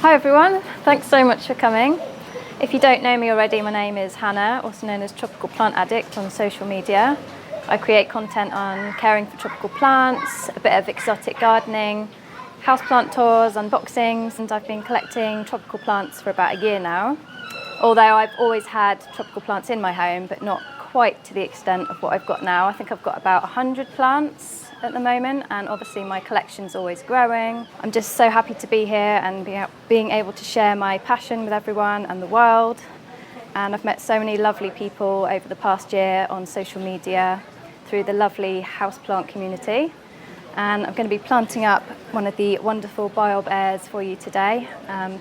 Hi everyone, thanks so much for coming. If you don't know me already, my name is Hannah, also known as Tropical Plant Addict on social media. I create content on caring for tropical plants, a bit of exotic gardening, houseplant tours, unboxings, and I've been collecting tropical plants for about a year now. Although I've always had tropical plants in my home, but not quite to the extent of what I've got now. I think I've got about 100 plants at the moment, and obviously my collection's always growing. I'm just so happy to be here and being able to share my passion with everyone and the world. And I've met so many lovely people over the past year on social media through the lovely houseplant community. And I'm going to be planting up one of the wonderful biOrb airs for you today,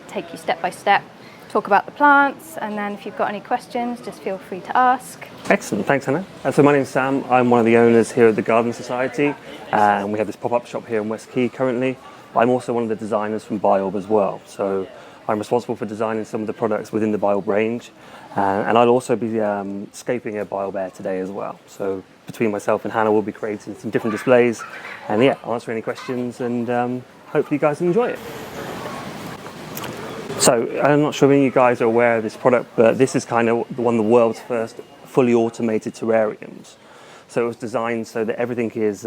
take you step by step, talk about the plants, and then if you've got any questions, just feel free to ask. Excellent, thanks Hannah. So my name's Sam, I'm one of the owners here at the Garden Society, and we have this pop-up shop here in West Quay currently. I'm also one of the designers from biOrb as well, so I'm responsible for designing some of the products within the biOrb range, and I'll also be scaping a biOrb air today as well. So between myself and Hannah we'll be creating some different displays, and yeah, answer any questions, and hopefully you guys enjoy it. So I'm not sure if any of you guys are aware of this product, but this is kind of one of the world's first fully automated terrariums. So it was designed so that everything is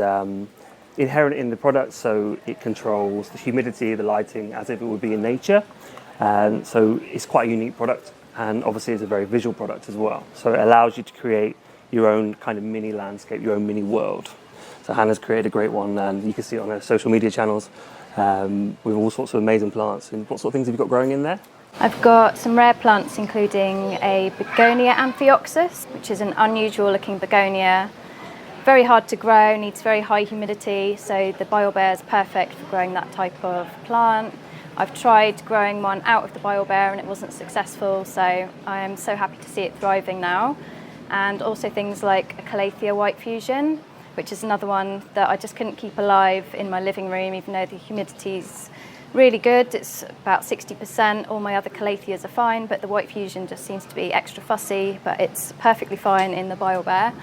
inherent in the product, so it controls the humidity, the lighting, as if it would be in nature. And so it's quite a unique product, and obviously it's a very visual product as well. So it allows you to create your own kind of mini landscape, your own mini world. So Hannah's created a great one, and you can see it on her social media channels with all sorts of amazing plants. And what sort of things have you got growing in there? I've got some rare plants, including a begonia amphioxus, which is an unusual looking begonia. Very hard to grow, needs very high humidity, so the biOrb air is perfect for growing that type of plant. I've tried growing one out of the biOrb air and it wasn't successful, so I am so happy to see it thriving now. And also things like a Calathea white fusion, which is another one that I just couldn't keep alive in my living room, even though the humidity's really good. It's about 60%. All my other Calatheas are fine, but the white fusion just seems to be extra fussy, but it's perfectly fine in the biOrb air.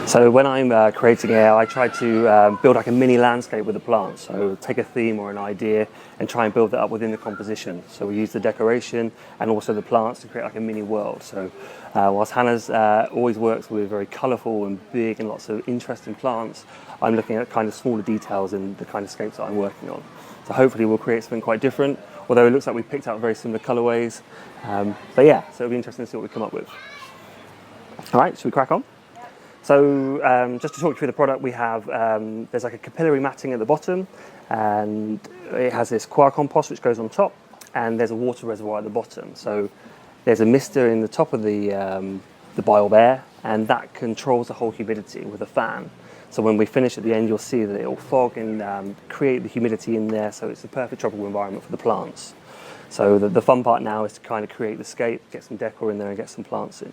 So when I'm creating air, I try to build like a mini landscape with the plants. So take a theme or an idea and try and build that up within the composition. So we use the decoration and also the plants to create like a mini world. So whilst Hannah's always works with very colourful and big and lots of interesting plants, I'm looking at kind of smaller details in the kind of scapes that I'm working on. So hopefully we'll create something quite different, although it looks like we've picked out very similar colourways. But yeah, so it'll be interesting to see what we come up with. All right, should we crack on? So just to talk you through the product, we have, there's like a capillary matting at the bottom, and it has this coir compost which goes on top, and there's a water reservoir at the bottom. So there's a mister in the top of the biOrb air, and that controls the whole humidity with a fan. So when we finish at the end, you'll see that it'll fog and create the humidity in there, so it's the perfect tropical environment for the plants. So the fun part now is to kind of create the scape, get some decor in there and get some plants in.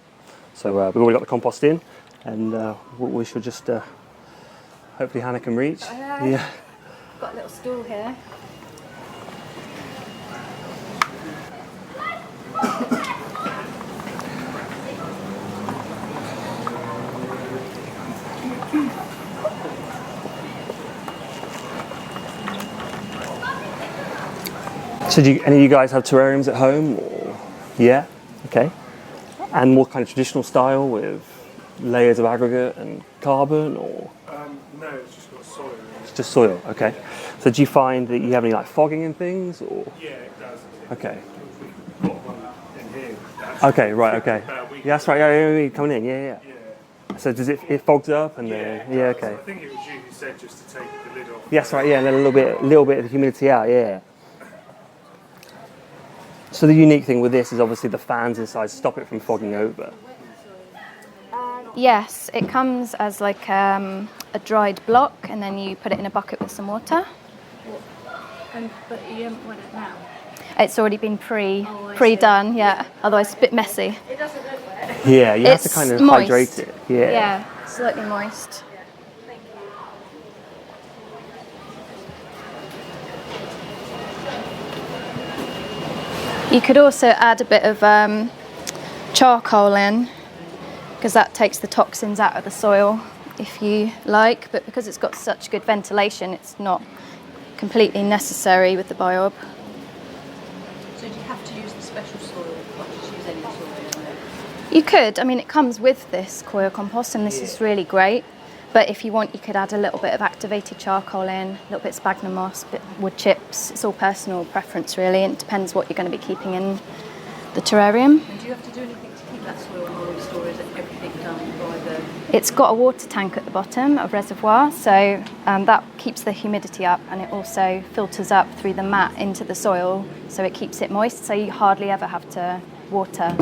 So we've already got the compost in, and we should just, hopefully Hannah can reach. Yeah. Got a little stool here. So do any of you guys have terrariums at home? Or? Yeah? Okay. And more kind of traditional style with layers of aggregate and carbon, or? No, it's just got soil. It's just soil, okay. So do you find that you have any like fogging and things, or? Yeah, it does. Okay. We've got one in here. Okay, right, okay. Yeah, that's right, yeah, coming in, yeah. So does it fogs up and then, yeah, okay. I think it was you who said just to take the lid off. Yes, right, yeah, and then a little bit of the humidity out, yeah. So the unique thing with this is obviously the fans inside stop it from fogging over. Yes, it comes as like a dried block, and then you put it in a bucket with some water. But you haven't wet it now? It's already been pre-done, yeah. Otherwise it's a bit messy. It doesn't look wet. Yeah, you have to kind of moist. hydrate it. Yeah. Yeah, slightly moist. Thank you. You could also add a bit of charcoal in, because that takes the toxins out of the soil if you like, but because it's got such good ventilation, it's not completely necessary with the biOrb. So do you have to use the special soil, or just use any soil? You could, I mean, it comes with this coir compost, and this is really great. But if you want, you could add a little bit of activated charcoal in, a little bit of sphagnum moss, bit wood chips. It's all personal preference, really, and it depends what you're going to be keeping in the terrarium. And do you have to do anything to keep that soil moist, or is everything done by the... It's got a water tank at the bottom, a reservoir, so that keeps the humidity up, and it also filters up through the mat into the soil, so it keeps it moist, so you hardly ever have to water.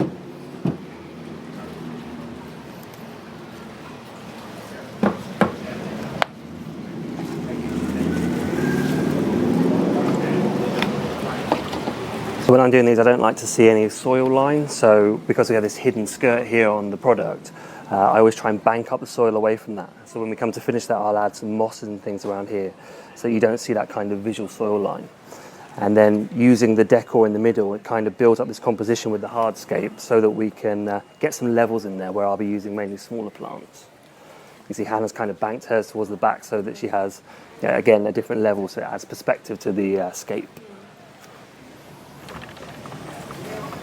So when I'm doing these, I don't like to see any soil lines. So because we have this hidden skirt here on the product, I always try and bank up the soil away from that. So when we come to finish that, I'll add some moss and things around here, so you don't see that kind of visual soil line. And then using the decor in the middle, it kind of builds up this composition with the hardscape, so that we can get some levels in there where I'll be using mainly smaller plants. You see Hannah's kind of banked hers towards the back so that she has, again, a different level, so it adds perspective to the scape.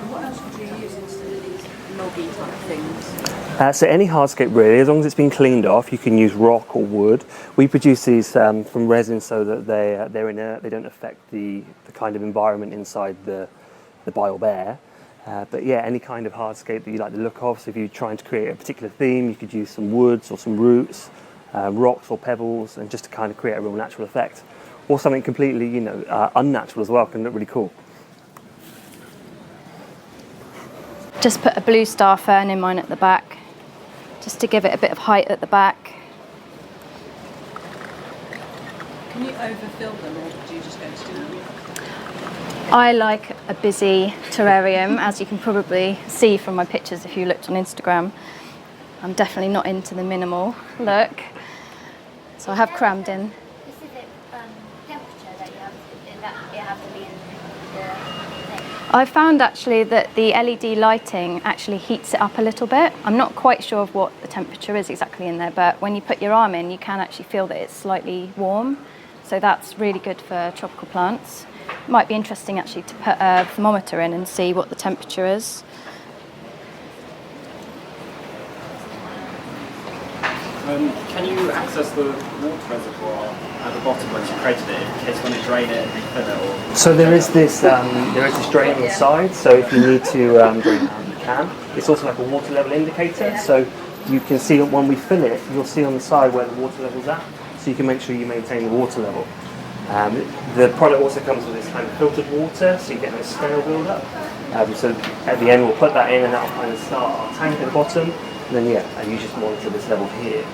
What else would you use instead of these loggy type things? So any hardscape really, as long as it's been cleaned off, you can use rock or wood. We produce these from resin so that they're inert, they don't affect the kind of environment inside the biOrb air. But yeah, any kind of hardscape that you like the look of. So if you're trying to create a particular theme, you could use some woods or some roots, rocks or pebbles, and just to kind of create a real natural effect. Or something completely, unnatural as well, can look really cool. Just put a blue star fern in mine at the back, just to give it a bit of height at the back. Can you overfill them, or do you just go to them? I like a busy terrarium, as you can probably see from my pictures if you looked on Instagram. I'm definitely not into the minimal look, so I have crammed in. Specific temperature that you have to be in the thing? I found actually that the LED lighting actually heats it up a little bit. I'm not quite sure of what the temperature is exactly in there, but when you put your arm in, you can actually feel that it's slightly warm. So that's really good for tropical plants. It might be interesting actually to put a thermometer in and see what the temperature is. Can you access the water reservoir at the bottom once you've created it, in case you want to drain it and refill it? Or... So there is this drain on the side, so if you need to drain it out, you can. It's also like a water level indicator, so you can see when we fill it, you'll see on the side where the water level's at, so you can make sure you maintain the water level. The product also comes with this kind of filtered water, so you get a scale build up. So at the end we'll put that in, and that'll kind of start our tank at the bottom. And then and you just monitor this level here.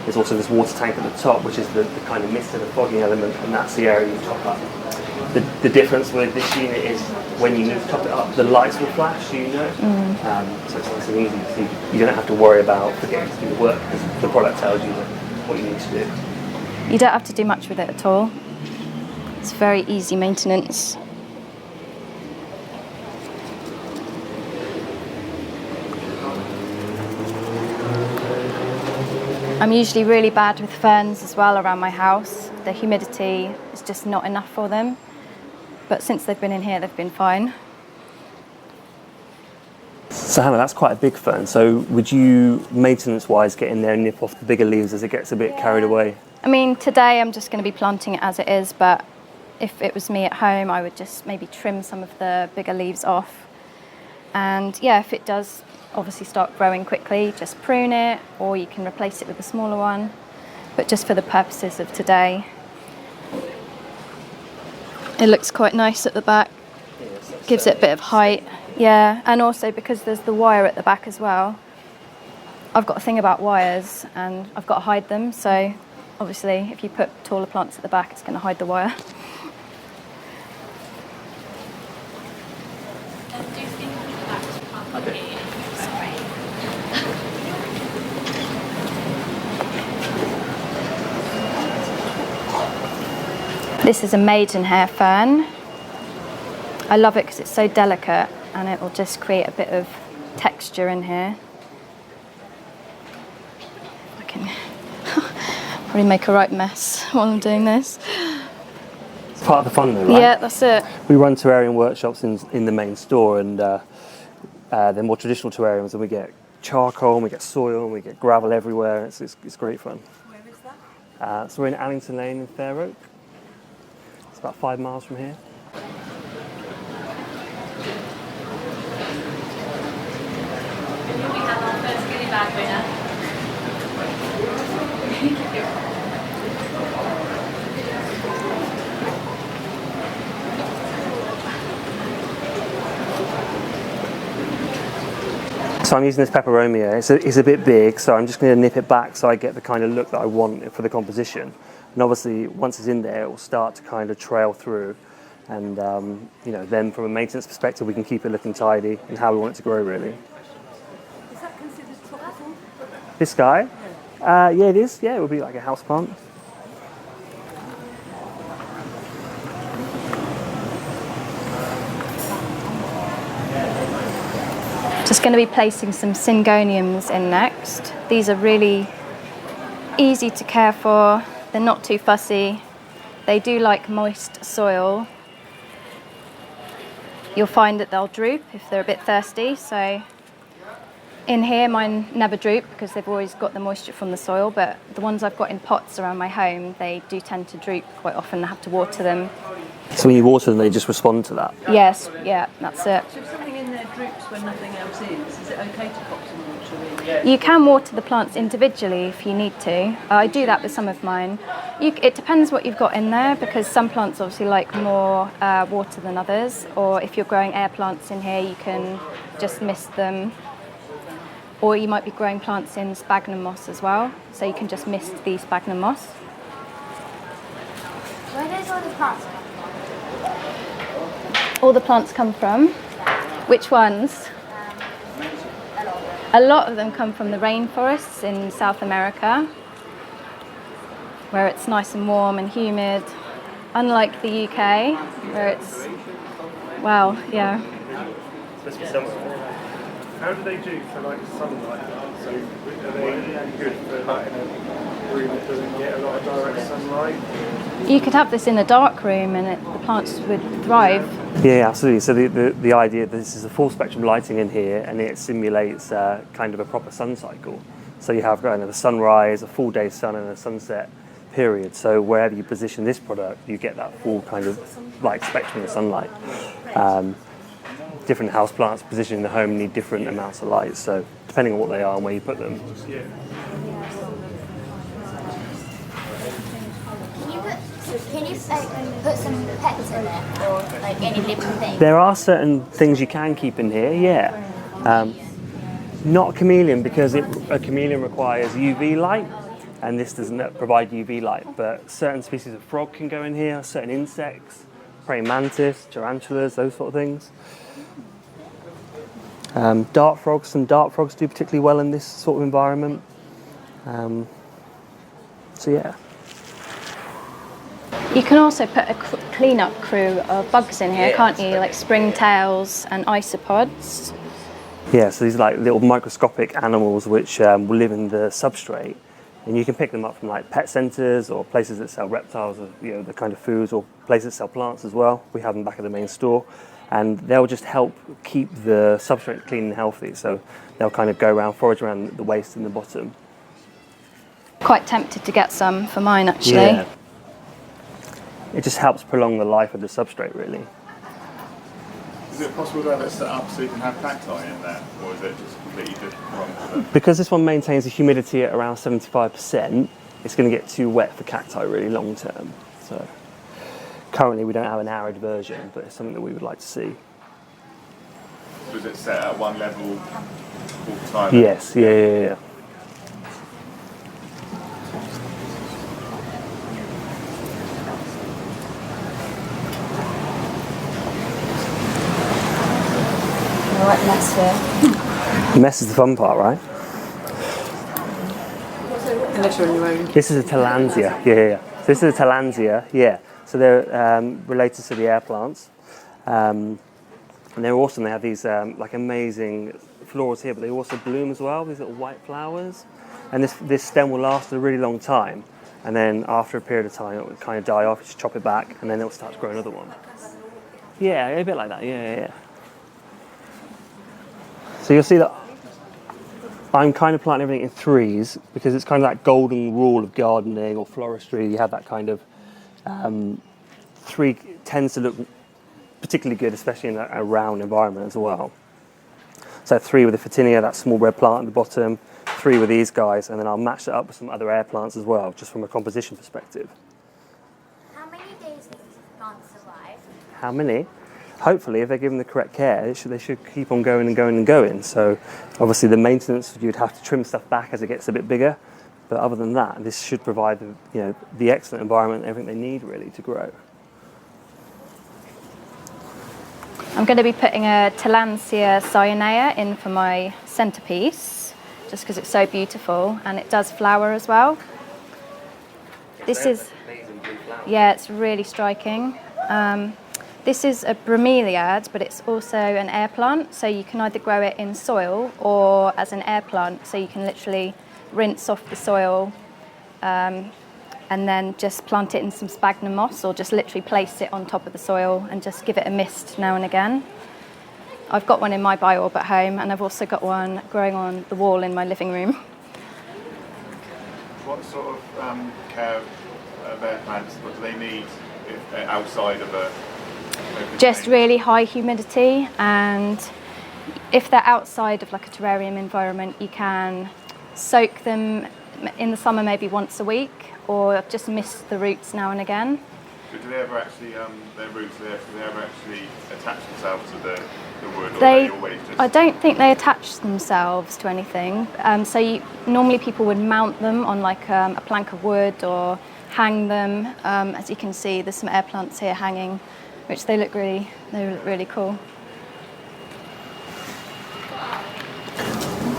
There's also this water tank at the top, which is the kind of mist and the fogging element, and that's the area you top up. The difference with this unit is when you need to top it up, the lights will flash, so you know. So it's nice and easy. So you don't have to worry about forgetting to do the work, because the product tells you what you need to do. You don't have to do much with it at all. It's very easy maintenance. I'm usually really bad with ferns as well around my house. The humidity is just not enough for them. But since they've been in here, they've been fine. So Hannah, that's quite a big fern. So would you, maintenance-wise, get in there and nip off the bigger leaves as it gets a bit carried away? I mean, today I'm just going to be planting it as it is, but if it was me at home, I would just maybe trim some of the bigger leaves off. And yeah, if it does obviously start growing quickly, just prune it, or you can replace it with a smaller one. But just for the purposes of today, it looks quite nice at the back. Gives it a bit of height. Yeah, and also because there's the wire at the back as well. I've got a thing about wires, and I've got to hide them, so obviously if you put taller plants at the back, it's going to hide the wire. Do you think that's probably spray? This is a maidenhair fern. I love it because it's so delicate, and it will just create a bit of texture in here. I can probably make a right mess while I'm doing this. Part of the fun though, right? Yeah, that's it. We run terrarium workshops in the main store, and they're more traditional terrariums, and we get charcoal, and we get soil, and we get gravel everywhere. It's great fun. Where is that? So we're in Allington Lane in Fair Oak. It's about 5 miles from here. We have our first goodie bag winner. So I'm using this peperomia. It's a bit big, so I'm just going to nip it back so I get the kind of look that I want for the composition. And obviously, once it's in there, it will start to kind of trail through. And then from a maintenance perspective, we can keep it looking tidy and how we want it to grow, really. Is that considered tropical? This guy? Yeah, it is. Yeah, it would be like a houseplant. Just going to be placing some syngoniums in next. These are really easy to care for. They're not too fussy. They do like moist soil. You'll find that they'll droop if they're a bit thirsty. So in here, mine never droop because they've always got the moisture from the soil, but the ones I've got in pots around my home, they do tend to droop quite often. I have to water them. So when you water them, they just respond to that? Yes, yeah, that's it. So if something in there droops when nothing else is it okay to pop some water in? You can water the plants individually if you need to. I do that with some of mine. It depends what you've got in there, because some plants obviously like more water than others, or if you're growing air plants in here, you can just mist them. Or you might be growing plants in sphagnum moss as well, so you can just mist the sphagnum moss. Where does all the plants come from? All the plants come from? Which ones? A lot of them come from the rainforests in South America, where it's nice and warm and humid, unlike the UK, where it's, well, yeah. How do they do for like sunlight? So are they good for like in a room that doesn't get a lot of direct sunlight? You could have this in a dark room and the plants would thrive. Yeah, absolutely. So the idea that this is a full spectrum lighting in here, and it simulates kind of a proper sun cycle. So you have kind of a sunrise, a full day sun, and a sunset period. So wherever you position this product, you get that full kind of like spectrum of sunlight. Different house plants positioned in the home need different amounts of light. So depending on what they are and where you put them. Can you put some pets in there, or like any living thing? There are certain things you can keep in here, yeah. Not a chameleon, because a chameleon requires UV light, and this doesn't provide UV light. But certain species of frog can go in here, certain insects, praying mantis, tarantulas, those sort of things. Some dart frogs do particularly well in this sort of environment. So yeah. You can also put a clean-up crew of bugs in here, can't you? Like springtails and isopods. Yeah, so these are like little microscopic animals which will live in the substrate, and you can pick them up from like pet centres or places that sell reptiles, or the kind of foods, or places that sell plants as well. We have them back at the main store, and they'll just help keep the substrate clean and healthy. So they'll kind of go around, forage around the waste in the bottom. Quite tempted to get some for mine, actually. Yeah. It just helps prolong the life of the substrate, really. Is it possible to have it set up so you can have cacti in there, or is it just completely different? Because this one maintains the humidity at around 75%, it's going to get too wet for cacti really long term. So currently we don't have an arid version, but it's something that we would like to see. Was it set at one level all the time? Yes, yeah. Right, mess here. Mess is the fun part, right? Unless you're on your own. This is a Tillandsia, yeah. So this is a Tillandsia, yeah. So they're related to the air plants. And they're awesome. They have these like amazing florals here, but they also bloom as well, these little white flowers. And this stem will last a really long time. and then after a period of time it will kind of die off, just chop it back, and then it will start to grow another one. Yeah, a bit like that, yeah. So you'll see that I'm kind of planting everything in threes because it's kind of that golden rule of gardening or floristry. You have that kind of three tends to look particularly good, especially in a round environment as well. So 3 with the Photinia, that small red plant at the bottom, 3 with these guys, and then I'll match that up with some other air plants as well, just from a composition perspective. How many days does this plant survive? How many? Hopefully, if they're given the correct care, they should keep on going and going and going. So obviously the maintenance, you'd have to trim stuff back as it gets a bit bigger. But other than that, this should provide the excellent environment, everything they need really to grow. I'm going to be putting a Tillandsia cyanea in for my centerpiece, just because it's so beautiful and it does flower as well. This is, yeah, it's really striking. This is a bromeliad, but it's also an air plant, so you can either grow it in soil or as an air plant, so you can literally rinse off the soil and then just plant it in some sphagnum moss, or just literally place it on top of the soil and just give it a mist now and again. I've got one in my biOrb at home, and I've also got one growing on the wall in my living room. What sort of care of air plants, what do they need if they're outside of a... Just really high humidity, and if they're outside of like a terrarium environment, you can soak them in the summer maybe once a week, or just mist the roots now and again. But do they ever actually, their roots, do they ever actually attach themselves to the wood, or They always just... I don't think they attach themselves to anything. So normally people would mount them on like a plank of wood or hang them. As you can see, there's some air plants here hanging, which they look really cool.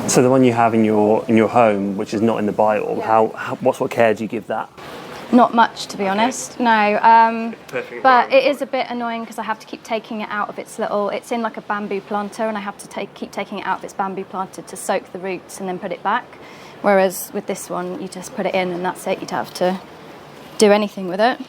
So the one you have in your home, which is not in the biOrb, what sort of care do you give that? Not much, to be honest. No, but it is a bit annoying because I have to keep taking it out of its little. It's in like a bamboo planter, and I have to keep taking it out of its bamboo planter to soak the roots and then put it back. Whereas with this one, you just put it in and that's it. You'd have to do anything with it.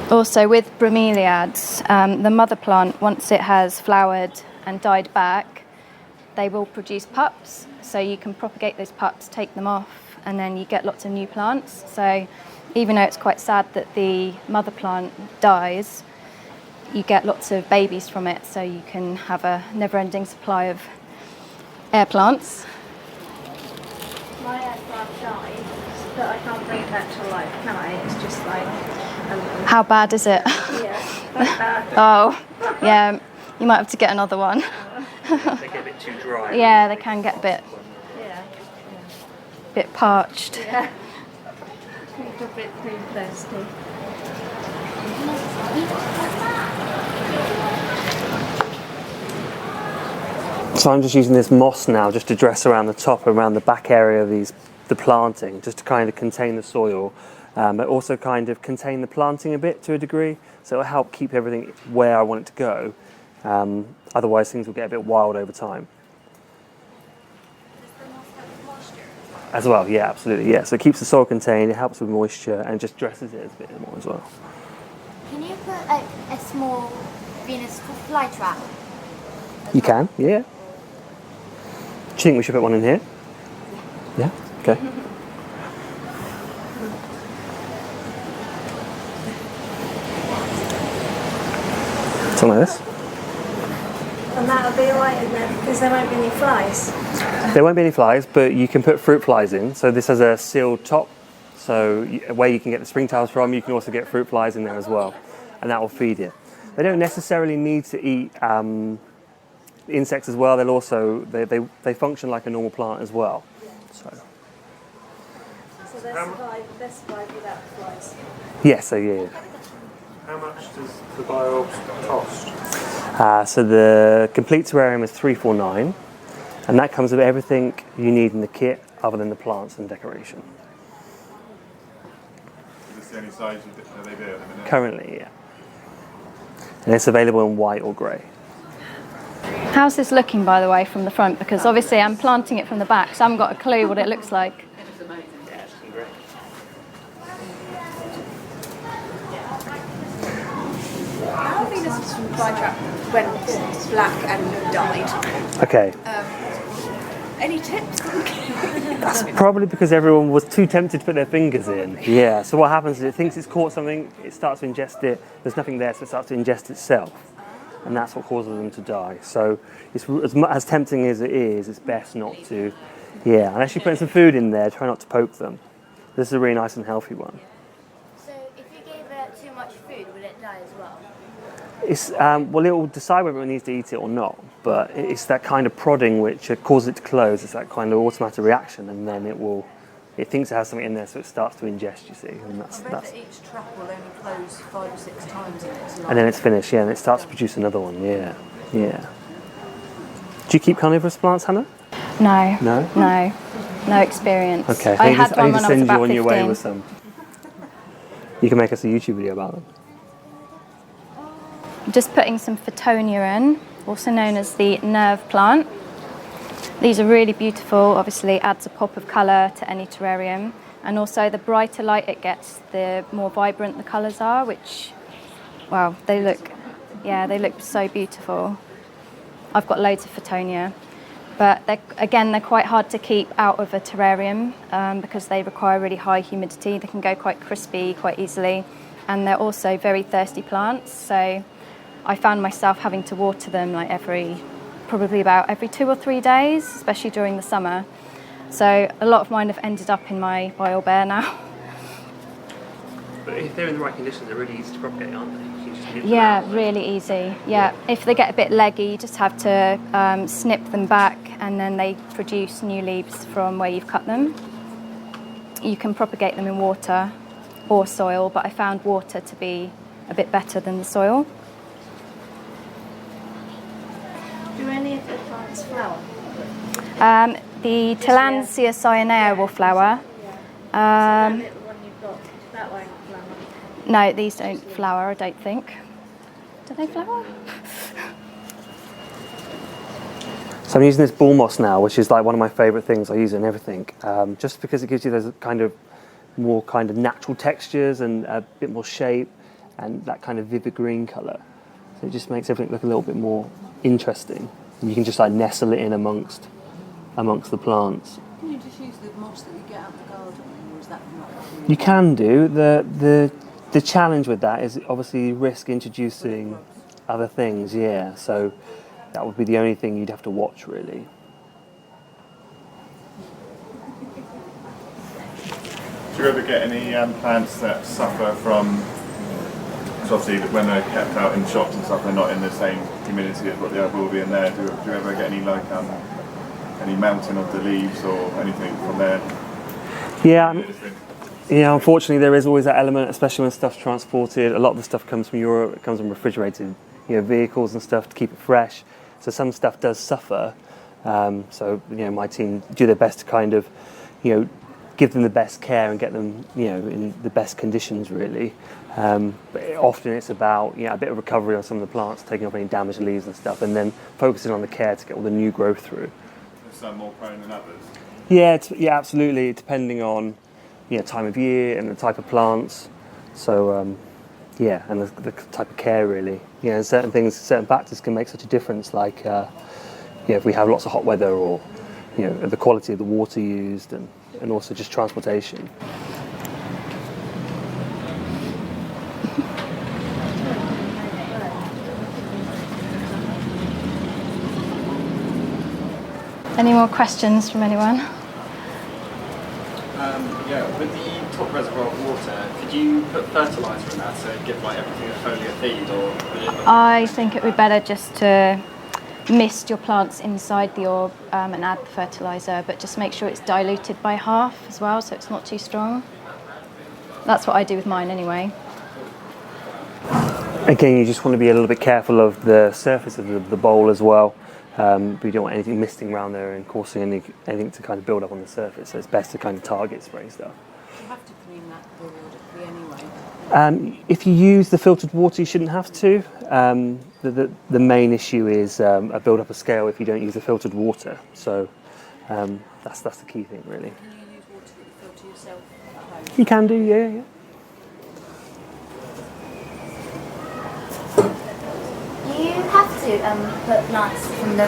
Also with bromeliads, the mother plant, once it has flowered and died back, they will produce pups. So you can propagate those pups, take them off, and then you get lots of new plants. So even though it's quite sad that the mother plant dies, you get lots of babies from it, so you can have a never-ending supply of air plants. My air plant died, but I can't bring it back to life, can I? It's just like... How bad is it? Yeah, quite bad. Oh, yeah, you might have to get another one. They get a bit too dry. Yeah, they can get a Yeah. bit parched. Yeah. It's a bit too thirsty. So I'm just using this moss now just to dress around the top, around the back area of the planting, just to kind of contain the soil, but also kind of contain the planting a bit to a degree, so it'll help keep everything where I want it to go. Otherwise things will get a bit wild over time. Does the moss have moisture? As well, yeah, absolutely, yeah. So it keeps the soil contained, it helps with moisture, and just dresses it a bit more as well. Can you put like a small Venus fly trap? You can, yeah. Do you think we should put one in here? Yeah? Okay. Something like this. And that'll be alright in there because there won't be any flies. There won't be any flies, but you can put fruit flies in. So this has a sealed top, so where you can get the springtails from, you can also get fruit flies in there as well, and that will feed it. They don't necessarily need to eat insects as well. They'll also they function like a normal plant as well. So they survive without flies. yes, so yeah. How much does the biOrb cost? So the complete terrarium is $349, and that comes with everything you need in the kit other than the plants and decoration. Is this the only size they do at the minute? Currently, yeah. And it's available in white or grey. How's this looking, by the way, from the front? Because obviously I'm planting it from the back, so I haven't got a clue what it looks like. It's amazing. Yeah, it's looking great. How Venus from flytrap went black and died. Okay. Any tips? That's probably because everyone was too tempted to put their fingers in. Yeah, so what happens is it thinks it's caught something, it starts to ingest it, there's nothing there, so it starts to ingest itself. And that's what causes them to die. So it's, as tempting as it is, it's best not to, unless you're putting some food in there, try not to poke them. This is a really nice and healthy one. So if you gave it too much food, would it die as well? It's, well, it will decide whether it needs to eat it or not, but it's that kind of prodding which causes it to close. It's that kind of automatic reaction, and then it thinks it has something in there, so it starts to ingest, you see. And that's that each trap will only close 5 or 6 times in its life. And then it's finished, and it starts to produce another one, yeah. Do you keep carnivorous plants, Hannah? No. No? No. No experience. Okay, I had I one need when to I was send you about on your way 15. with some. You can make us a YouTube video about them. I'm just putting some Photonia in, also known as the nerve plant. These are really beautiful, obviously adds a pop of colour to any terrarium, and also the brighter light it gets, the more vibrant the colours are, which, wow, they look so beautiful. I've got loads of Photonia, but they're quite hard to keep out of a terrarium because they require really high humidity. They can go quite crispy quite easily, and they're also very thirsty plants, so I found myself having to water them like probably about every 2 or 3 days, especially during the summer. So a lot of mine have ended up in my biOrb now. But if they're in the right conditions, they're really easy to propagate, aren't they? You can just nip them Yeah, out. really easy. Yeah, if they get a bit leggy, you just have to snip them back, and then they produce new leaves from where you've cut them. You can propagate them in water or soil, but I found water to be a bit better than the soil. Do any of the plants flower? The Tillandsia cyanea will flower. The little one you've got, that won't flower. No, these don't flower, I don't think. Do they flower? So I'm using this bull moss now, which is like one of my favourite things. I use it in everything, just because it gives you those kind of more kind of natural textures and a bit more shape and that kind of vivid green colour. So it just makes everything look a little bit more interesting. And you can just like nestle it in amongst the plants. Can you just use the moss that you get out of the garden, or is that not? You can do. The challenge with that is obviously you risk introducing other things, yeah. So that would be the only thing you'd have to watch, really. Do you ever get any plants that suffer from, because obviously when they're kept out in shops and stuff, they're not in the same humidity as what the other will be in there. Do you ever get any like any melting of the leaves or anything from there? Yeah, unfortunately there is always that element, especially when stuff's transported. A lot of the stuff comes from Europe, it comes in refrigerated vehicles and stuff to keep it fresh. So some stuff does suffer. So my team do their best to kind of, give them the best care and get them, in the best conditions really. But often it's about, a bit of recovery on some of the plants, taking off any damaged leaves and stuff, and then focusing on the care to get all the new growth through. Are some more prone than others? Yeah, absolutely, depending on, time of year and the type of plants. So, and the type of care really. Certain factors can make such a difference, like, if we have lots of hot weather or, the quality of the water used and also just transportation. Any more questions from anyone? With the top reservoir of water, could you put fertiliser in that to give everything a foliar feed, or? I think it would be better just to mist your plants inside the orb and add the fertiliser, but just make sure it's diluted by half as well, so it's not too strong. That's what I do with mine anyway. Again, you just want to be a little bit careful of the surface of the bowl as well. But you don't want anything misting around there and causing anything to kind of build up on the surface, so it's best to kind of target spray stuff. You have to clean that periodically anyway. If you use the filtered water, you shouldn't have to. The main issue is a build-up of scale if you don't use the filtered water. So that's the key thing, really. Can you use water that you filter yourself at home? You can do, yeah. Do you have to put plants from the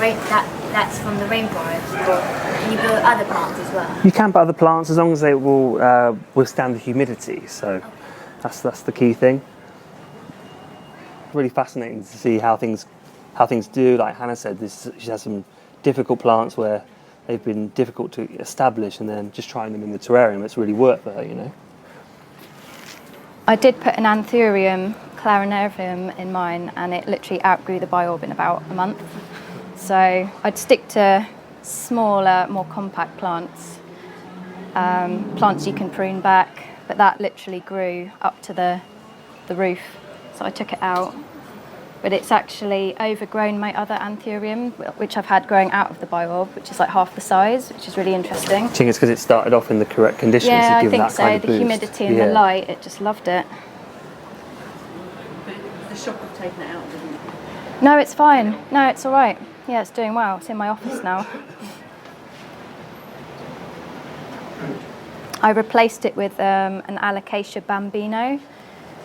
that's from the rainforest, or can you put other plants as well? You can put other plants as long as they will withstand the humidity. So that's the key thing. Really fascinating to see how things do. Like Hannah said, she has some difficult plants where they've been difficult to establish, and then just trying them in the terrarium, it's really worked for her, you know. I did put an Anthurium clarinarium in mine, and it literally outgrew the biOrb in about a month. So I'd stick to smaller, more compact plants, plants you can prune back, but that literally grew up to the roof. So I took it out, but it's actually overgrown my other Anthurium, which I've had growing out of the biOrb, which is like half the size, which is really interesting. I think it's because it started off in the correct conditions. Yeah, to give I think that so. kind of The boost. humidity and the light, it just loved it. But the shock of taking it out didn't. No, it's fine. No, it's all right. Yeah, it's doing well. It's in my office now. I replaced it with an Alocasia bambino,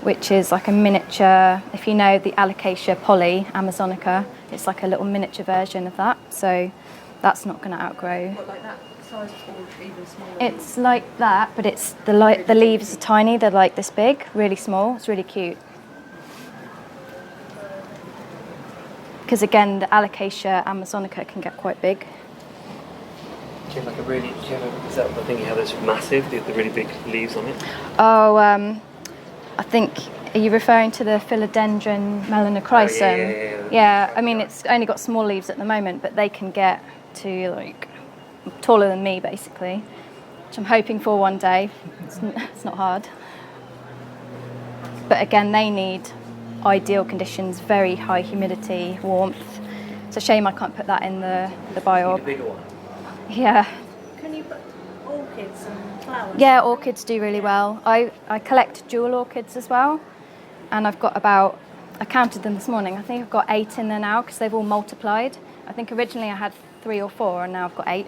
which is like a miniature, if you know the Alocasia poly, Amazonica, it's like a little miniature version of that. So that's not going to outgrow. What, like that size or even smaller? It's like that, but it's the leaves are tiny. They're like this big, really small. It's really cute. Because again, the Alocasia Amazonica can get quite big. Do you have like a really? Do you have is that the thing you have that's massive? The really big leaves on it. Oh, I think. Are you referring to the philodendron melanochrysum? Oh, yeah. I mean, it's only got small leaves at the moment, but they can get to like taller than me, basically, which I'm hoping for one day. It's not hard. But again, they need ideal conditions, very high humidity, warmth. It's a shame I can't put that in the biOrb. bigger one. Yeah. Can you put orchids and flowers? Yeah, orchids do really well. I collect jewel orchids as well, and I've got about, I counted them this morning, I think I've got 8 in there now because they've all multiplied. I think originally I had 3 or 4 and now I've got 8.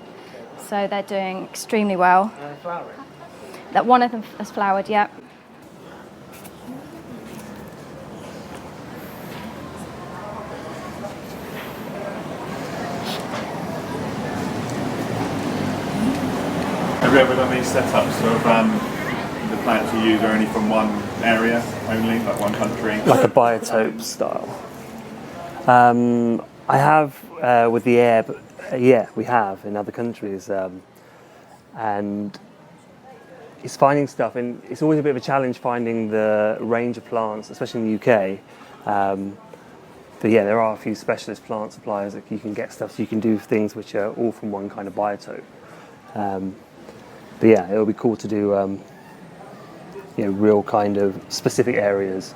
So they're doing extremely well. Flowering. That one of them has flowered, yeah. Have you ever done these setups of the plants you use are only from one area only, like one country? Like a biotope style. I have with the AIR, but yeah, we have in other countries, and it's finding stuff, and it's always a bit of a challenge finding the range of plants, especially in the UK. But yeah, there are a few specialist plant suppliers that you can get stuff, so you can do things which are all from one kind of biotope. But yeah, it'll be cool to do, real kind of specific areas.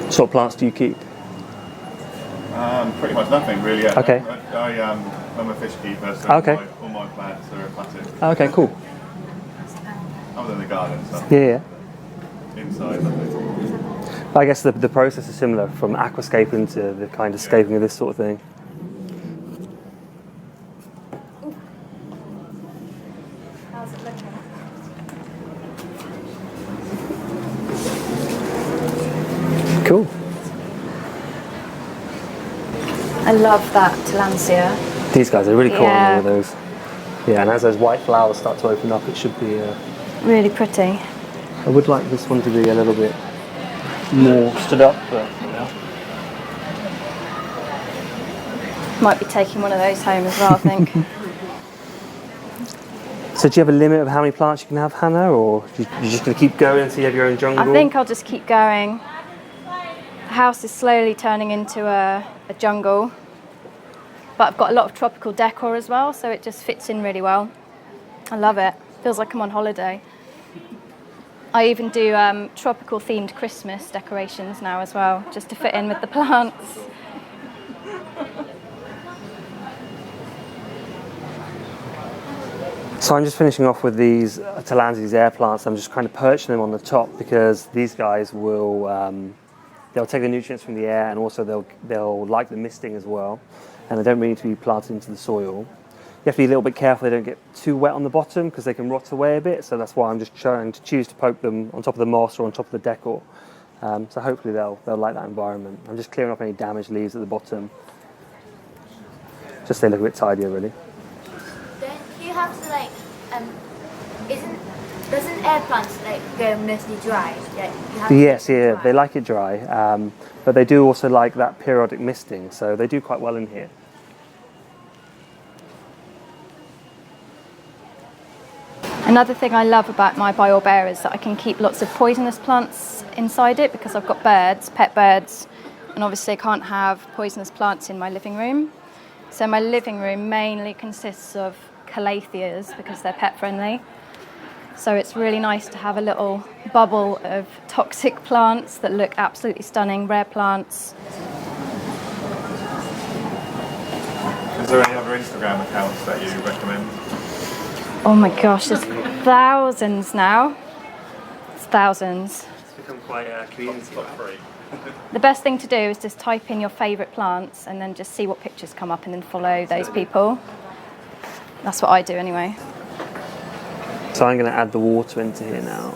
What sort of plants do you keep? Pretty much nothing really. Okay. I'm a fish keeper, so Okay. all my plants are aquatic. Okay, cool. Other than the garden stuff. Yeah. Inside, nothing. I guess the process is similar from aquascaping to the kind of scaping of this sort of thing. How's it looking? Cool. I love that Tillandsia. These guys are really cool Yeah. on all of those. Yeah, and as those white flowers start to open up, it should be. Really pretty. I would like this one to be a little bit more stood up, but Might be taking one of those home as well, I think. So do you have a limit of how many plants you can have, Hannah, or you're just going to keep going until you have your own jungle? I think I'll just keep going. The house is slowly turning into a jungle, but I've got a lot of tropical decor as well, so it just fits in really well. I love it. Feels like I'm on holiday. I even do tropical themed Christmas decorations now as well, just to fit in with the plants. So I'm just finishing off with these Talansi's air plants. I'm just kind of perching them on the top because these guys will they'll take the nutrients from the air, and also they'll like the misting as well, and they don't really need to be planted into the soil. You have to be a little bit careful they don't get too wet on the bottom because they can rot away a bit, so that's why I'm just trying to choose to poke them on top of the moss or on top of the decor. So hopefully they'll like that environment. I'm just clearing off any damaged leaves at the bottom, just so they look a bit tidier really. Don't you have to like, doesn't air plants like go mostly dry? Like, you have Yes, to yeah, dry. they like it dry, but they do also like that periodic misting, so they do quite well in here. Another thing I love about my biOrb is that I can keep lots of poisonous plants inside it because I've got birds, pet birds, and obviously I can't have poisonous plants in my living room. So my living room mainly consists of calatheas because they're pet friendly. So it's really nice to have a little bubble of toxic plants that look absolutely stunning, rare plants. Is there any other Instagram accounts that you recommend? Oh my gosh, there's thousands now. It's thousands. It's become quite a community. The best thing to do is just type in your favourite plants and then just see what pictures come up and then follow those people. That's what I do anyway. So I'm going to add the water into here now.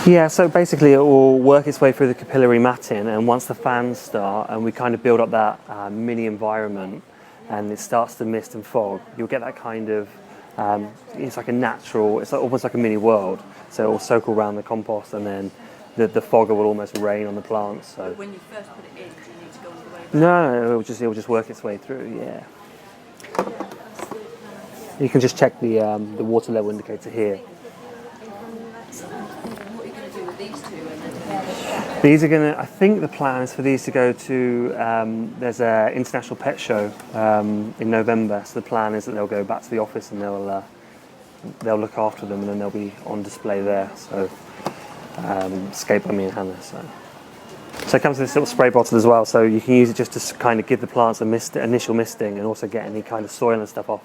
Yeah, so basically it will work its way through the capillary matting, and once the fans start and we kind of build up that mini environment and it starts to mist and fog, you'll get that kind of, it's like a natural, it's almost like a mini world. So it will soak around the compost, and then the fogger will almost rain on the plants. So When you first put it in, do you need to go all the way back? no, it will just work its way through, yeah. You can just check the water level indicator here. What are you going to do with these two? And then These are going to, I think the plan is for these to go to, there's an international pet show in November, so the plan is that they'll go back to the office and they'll look after them, and then they'll be on display there. So, Scaper, me and Hannah. So it comes with this little spray bottle as well, so you can use it just to kind of give the plants a initial misting and also get any kind of soil and stuff off.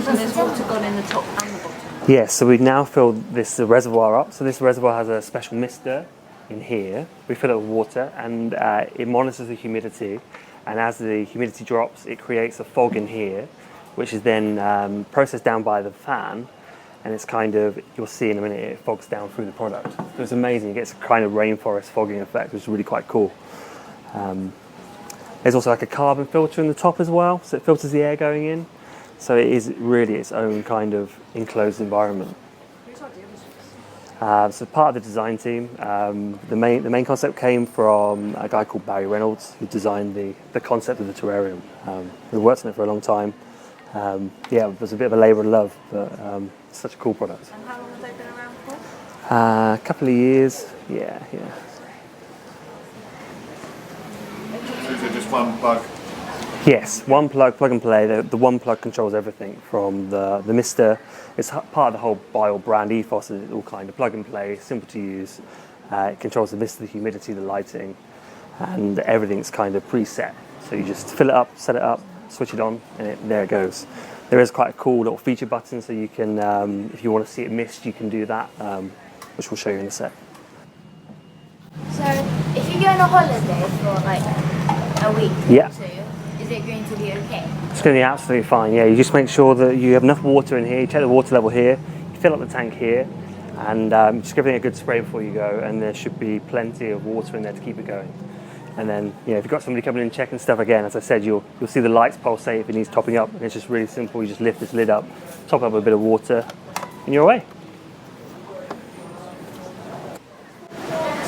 so there's water gone in the top and the bottom. Yes, so we've now filled this reservoir up. So this reservoir has a special mister in here. We fill it with water, and it monitors the humidity. And as the humidity drops, it creates a fog in here, which is then processed down by the fan. And it's kind of, you'll see in a minute, it fogs down through the product. So it's amazing. It gets a kind of rainforest fogging effect, which is really quite cool. There's also like a carbon filter in the top as well, so it filters the air going in. So it is really its own kind of enclosed environment. So part of the design team, the main concept came from a guy called Barry Reynolds, who designed the concept of the terrarium. We worked on it for a long time. Yeah, it was a bit of a labour of love, but it's such a cool product. And how long have they been around for? A couple of years, yeah. So is it just one plug? Yes, one plug and play. The one plug controls everything from the mister. It's part of the whole biOrb brand ethos, and it's all kind of plug and play, simple to use. It controls the mister, the humidity, the lighting, and everything's kind of preset. So you just fill it up, set it up, switch it on, and there it goes. There is quite a cool little feature button, so you can, if you want to see it mist, you can do that, which we'll show you in a sec. So, if you go on a holiday for like a week Yeah. or two, is it going to be okay? It's going to be absolutely fine, yeah. You just make sure that you have enough water in here, you check the water level here, you fill up the tank here, and just give everything a good spray before you go, and there should be plenty of water in there to keep it going. And then, if you've got somebody coming in and checking stuff again, as I said, you'll see the lights pulsate if it needs topping up, and it's just really simple. You just lift this lid up, top up with a bit of water, and you're away.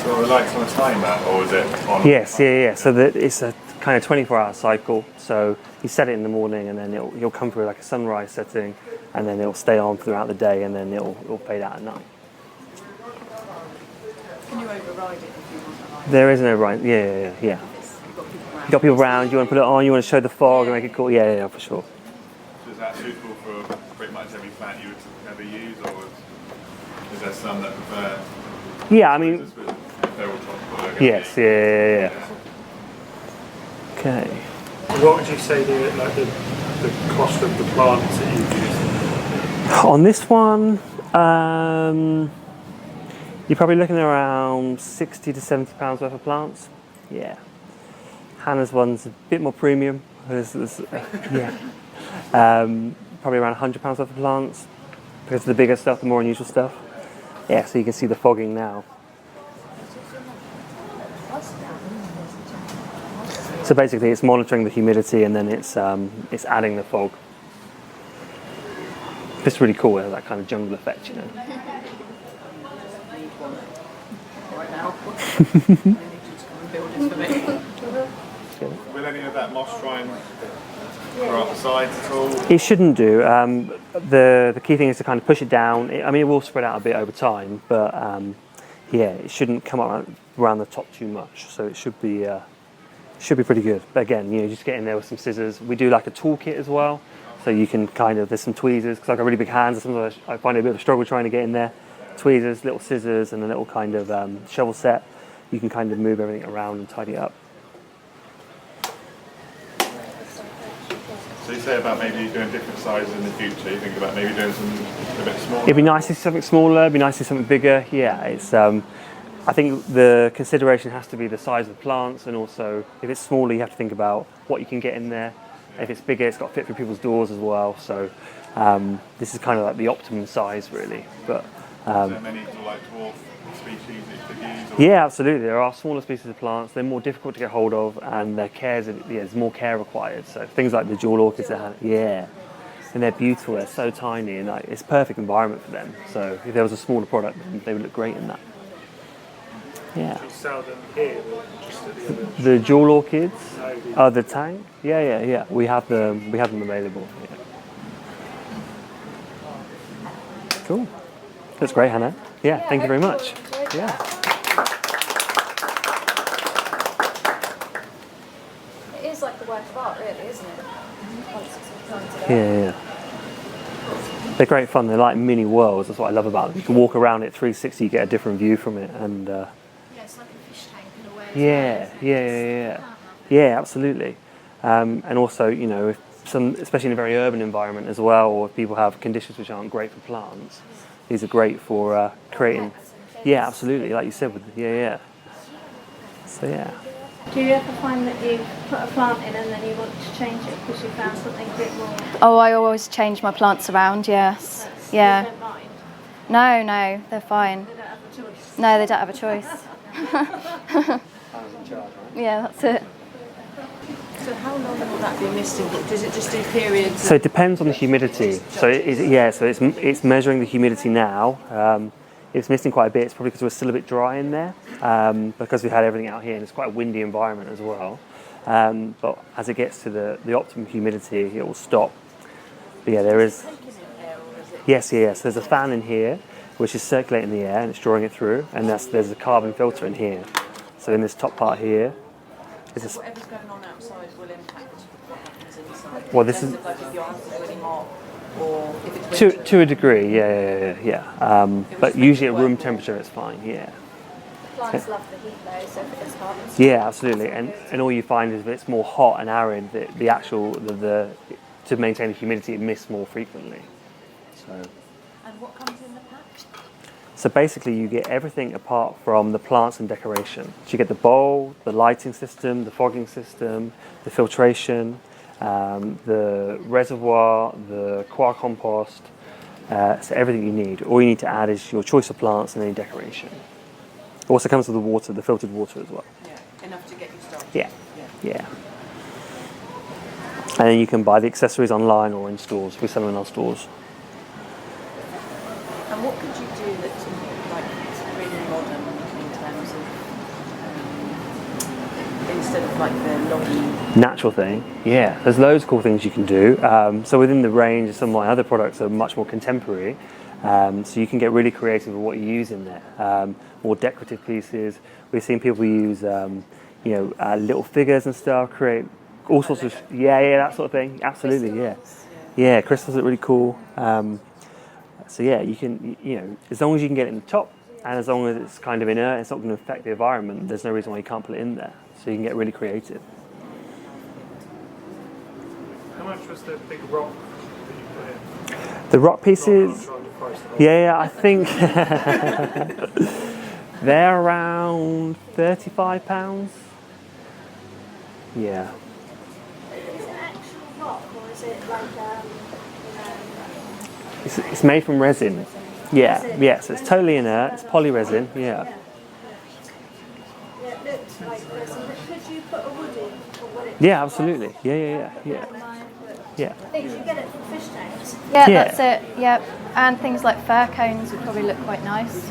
So are the lights on a timer, or is it on? Yes, yeah. So it's a kind of 24-hour cycle. So you set it in the morning, and then you'll come through like a sunrise setting, and then it'll stay on throughout the day, and then it'll fade out at night. Can you override it if you want to? There is an override. Yeah. You've got people around. You want to put it on. You want to show the fog and make it cool. Yeah, for sure. So is that suitable for pretty much every plant you would ever use, or is there some that prefer? Yeah, I mean. If they're all tropical, Yes. Yeah. Okay. What would you say the cost of the plants that you use? On this one, you're probably looking at around £60 to £70 worth of plants. Yeah. Hannah's one's a bit more premium. Yeah. Probably around £100 worth of plants because of the bigger stuff, the more unusual stuff. Yeah, so you can see the fogging now. So basically, it's monitoring the humidity, and then it's adding the fog. It's really cool. It has that kind of jungle effect, you know. Right now. I need you to come and build it for me. Will any of that moss try and grow up the sides at all? It shouldn't do. The key thing is to kind of push it down. I mean, it will spread out a bit over time, but yeah, it shouldn't come up around the top too much. So it should be pretty good. But again, you know, just get in there with some scissors. We do like a toolkit as well, so you can there's some tweezers, because I've got really big hands. Sometimes I find it a bit of a struggle trying to get in there. Tweezers, little scissors, and a little kind of shovel set. You can kind of move everything around and tidy it up. So you say about maybe doing different sizes in the future. You think about maybe doing something a bit smaller? It'd be nice to see something smaller. It'd be nice to see something bigger. Yeah, it's. I think the consideration has to be the size of the plants, and also if it's smaller, you have to think about what you can get in there. If it's bigger, it's got to fit through people's doors as well. So this is kind of like the optimum size, really. But is there many like dwarf species that you could use? Or? Yeah, absolutely. There are smaller species of plants. They're more difficult to get hold of, and there's more care required. So things like the jewel orchids, and they're beautiful. They're so tiny, and it's a perfect environment for them. So if there was a smaller product, they would look great in that. Yeah. Do you sell them here or just at the other? The jewel orchids, No, the tank. Yeah. We have them available. Yeah. Cool. That's great, Hannah. Yeah, thank you very much. Yeah. It is like a work of art, really, isn't it? Once it's all planted out. Yeah. They're great fun. They're like mini worlds. That's what I love about them. You can walk around it 360, you get a different view from it, and. Yeah, it's like a fish tank in a way. Yeah, absolutely. And also, you know, if especially in a very urban environment as well, or if people have conditions which aren't great for plants, these are great for creating. Yeah, absolutely. Like you said, So yeah. Do you ever find that you put a plant in and then you want to change it because you found something a bit more? Oh, I always change my plants around, yes. Yeah. You don't mind? No, they're fine. They don't have a choice. No, they don't have a choice. Yeah, that's it. So how long will that be misting? Does it just do periods? So it depends on the humidity. So it's measuring the humidity now. It's misting quite a bit. It's probably because we're still a bit dry in there, because we've had everything out here, and it's quite a windy environment as well. But as it gets to the optimum humidity, it will stop. But yeah, there is. Yes. There's a fan in here, which is circulating the air and it's drawing it through, and there's a carbon filter in here. So in this top part here, So whatever's going on outside will impact what happens inside. Well, this in is- terms of, like, if your house is really hot, or if it's winter. to a degree, yeah. But usually at room temperature, it's fine. Yeah. Plants love the heat though, so if it's hot. Yeah, absolutely. And all you find is if it's more hot and arid, to maintain the humidity, it mists more frequently. So. And what comes in the pack? So basically, you get everything apart from the plants and decoration. So you get the bowl, the lighting system, the fogging system, the filtration, the reservoir, the coir compost. So everything you need. All you need to add is your choice of plants and any decoration. It also comes with the water, the filtered water as well. Yeah, enough to get you started. Yeah. And then you can buy the accessories online or in stores. We sell them in our stores. And what could you do that's like really modern in terms of instead of like the natural. Thing, yeah. There's loads of cool things you can do. So within the range, some of my other products are much more contemporary. So you can get really creative with what you use in there. More decorative pieces. We've seen people use, little figures and stuff, create all sorts of, that sort of thing. Absolutely, yeah. Crystals look really cool. So yeah, you can, as long as you can get it in the top, and as long as it's kind of inert, it's not going to affect the environment, there's no reason why you can't put it in there. So you can get really creative. How much was the big rock that you put in? The rock pieces, I think they're around £35. Yeah. Is it actual rock or is it like It's made from resin. Yeah, so it's totally inert, it's polyresin, yeah. Yeah, it looks like resin, but could you put a wood in? Or would it Yeah, absolutely. Yeah. I think you get it from fish tanks. Yeah, Yeah. that's it. Yep. And things like fir cones would probably look quite nice.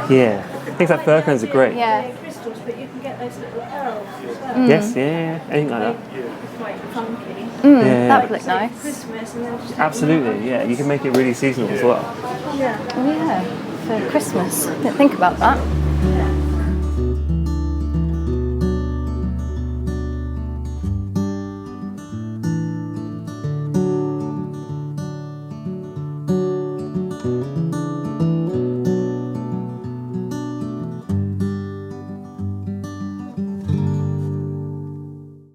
Yeah. Things like fir cones are great. Yeah. Crystals, but you can get those little pearls as well. Yes, anything like that. It's quite funky. Yeah. That would look nice. Christmas and they'll just Absolutely, yeah. You can make it really seasonal as well. yeah. Oh yeah, for Christmas. Didn't think about that.